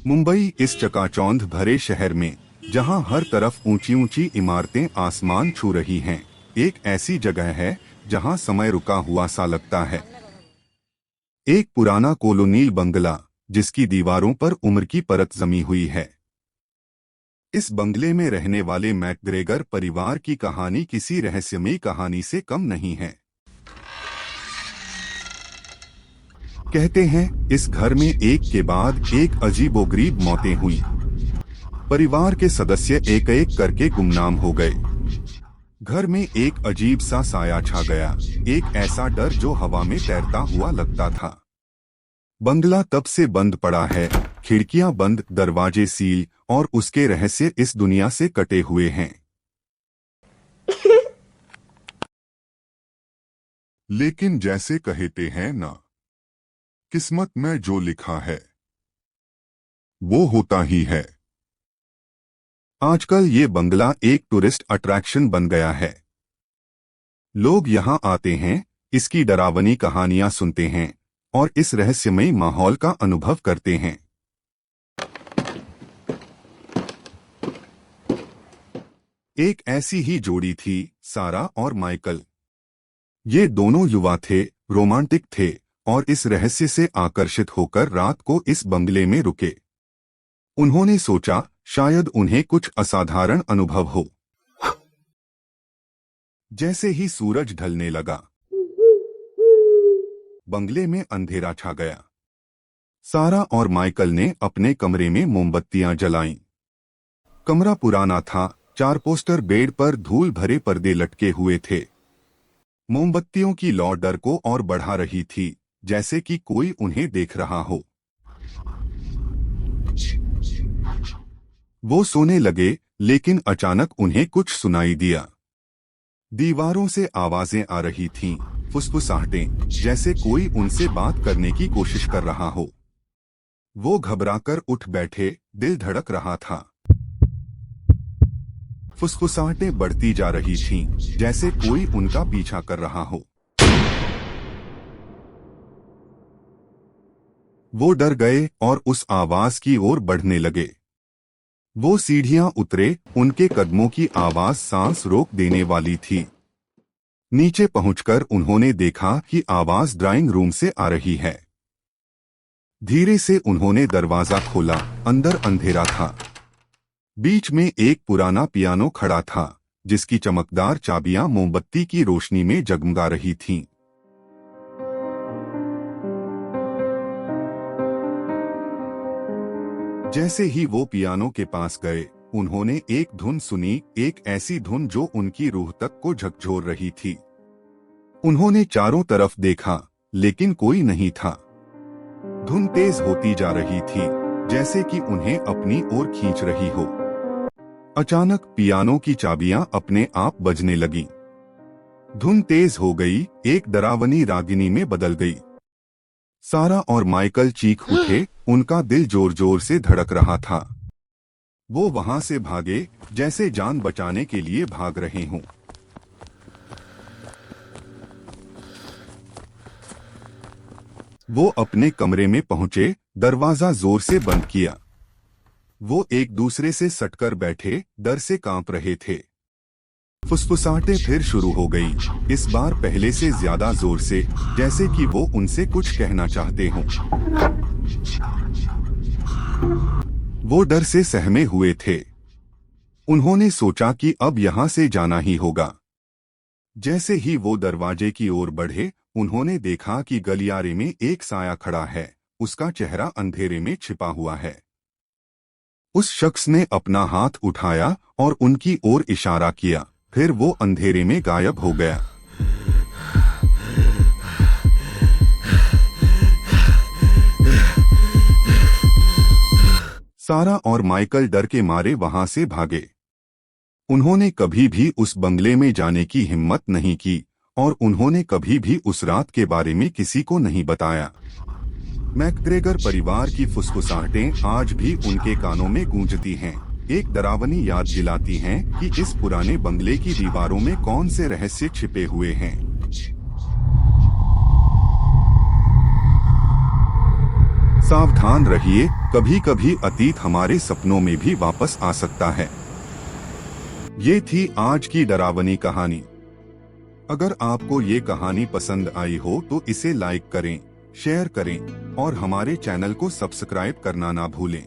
मुंबई इस चकाचौंध भरे शहर में, जहां हर तरफ ऊंची ऊंची इमारतें आसमान छू रही हैं, एक ऐसी जगह है जहां समय रुका हुआ सा लगता है। एक पुराना कॉलोनियल बंगला, जिसकी दीवारों पर उम्र की परत जमी हुई है। इस बंगले में रहने वाले मैकग्रेगर परिवार की कहानी किसी रहस्यमयी कहानी से कम नहीं है। कहते हैं इस घर में एक के बाद एक अजीबोगरीब मौतें हुई। परिवार के सदस्य एक एक करके गुमनाम हो गए। घर में एक अजीब सा साया छा गया, एक ऐसा डर जो हवा में तैरता हुआ लगता था। बंगला तब से बंद पड़ा है, खिड़कियां बंद, दरवाजे सील, और उसके रहस्य इस दुनिया से कटे हुए हैं। लेकिन जैसे कहते हैं ना, किस्मत में जो लिखा है वो होता ही है। आजकल ये बंगला एक टूरिस्ट अट्रैक्शन बन गया है। लोग यहां आते हैं, इसकी डरावनी कहानियां सुनते हैं और इस रहस्यमयी माहौल का अनुभव करते हैं। एक ऐसी ही जोड़ी थी, सारा और माइकल। ये दोनों युवा थे, रोमांटिक थे और इस रहस्य से आकर्षित होकर रात को इस बंगले में रुके। उन्होंने सोचा शायद उन्हें कुछ असाधारण अनुभव हो। जैसे ही सूरज ढलने लगा, बंगले में अंधेरा छा गया। सारा और माइकल ने अपने कमरे में मोमबत्तियां जलाईं। कमरा पुराना था, 4 पोस्टर बेड पर धूल भरे पर्दे लटके हुए थे। मोमबत्तियों की लौ डर को और बढ़ा रही थी, जैसे कि कोई उन्हें देख रहा हो। वो सोने लगे, लेकिन अचानक उन्हें कुछ सुनाई दिया। दीवारों से आवाजें आ रही थीं, फुसफुसाहटें, जैसे कोई उनसे बात करने की कोशिश कर रहा हो। वो घबराकर उठ बैठे, दिल धड़क रहा था। फुसफुसाहटें बढ़ती जा रही थीं, जैसे कोई उनका पीछा कर रहा हो। वो डर गए और उस आवाज की ओर बढ़ने लगे। वो सीढ़ियां उतरे, उनके कदमों की आवाज सांस रोक देने वाली थी। नीचे पहुंचकर उन्होंने देखा कि आवाज ड्राइंग रूम से आ रही है। धीरे से उन्होंने दरवाजा खोला, अंदर अंधेरा था। बीच में एक पुराना पियानो खड़ा था, जिसकी चमकदार चाबियां मोमबत्ती की रोशनी में जगमगा रही थीं। जैसे ही वो पियानो के पास गए, उन्होंने एक धुन सुनी, एक ऐसी धुन जो उनकी रूह तक को झकझोर रही थी। उन्होंने चारों तरफ देखा, लेकिन कोई नहीं था। धुन तेज होती जा रही थी, जैसे कि उन्हें अपनी ओर खींच रही हो। अचानक पियानो की चाबियां अपने आप बजने लगीं। धुन तेज हो गई, एक डरावनी रागिनी में बदल गई। सारा और माइकल चीख उठे, उनका दिल जोर जोर से धड़क रहा था। वो वहां से भागे, जैसे जान बचाने के लिए भाग रहे हों। वो अपने कमरे में पहुंचे, दरवाजा जोर से बंद किया। वो एक दूसरे से सटकर बैठे, डर से कांप रहे थे। फुसफुसाहटें फिर शुरू हो गई, इस बार पहले से ज्यादा जोर से, जैसे कि वो उनसे कुछ कहना चाहते हों। वो डर से सहमे हुए थे। उन्होंने सोचा कि अब यहां से जाना ही होगा। जैसे ही वो दरवाजे की ओर बढ़े, उन्होंने देखा कि गलियारे में एक साया खड़ा है, उसका चेहरा अंधेरे में छिपा हुआ है। उस शख्स ने अपना हाथ उठाया और उनकी ओर इशारा किया, फिर वो अंधेरे में गायब हो गया। सारा और माइकल डर के मारे वहां से भागे। उन्होंने कभी भी उस बंगले में जाने की हिम्मत नहीं की और उन्होंने कभी भी उस रात के बारे में किसी को नहीं बताया। मैकग्रेगर परिवार की फुसफुसाहटें आज भी उनके कानों में गूंजती हैं, एक डरावनी याद दिलाती हैं कि इस पुराने बंगले की दीवारों में कौन से रहस्य छिपे हुए हैं। सावधान रहिए, कभी कभी अतीत हमारे सपनों में भी वापस आ सकता है। ये थी आज की डरावनी कहानी। अगर आपको ये कहानी पसंद आई हो तो इसे लाइक करें, शेयर करें और हमारे चैनल को सब्सक्राइब करना ना भूलें।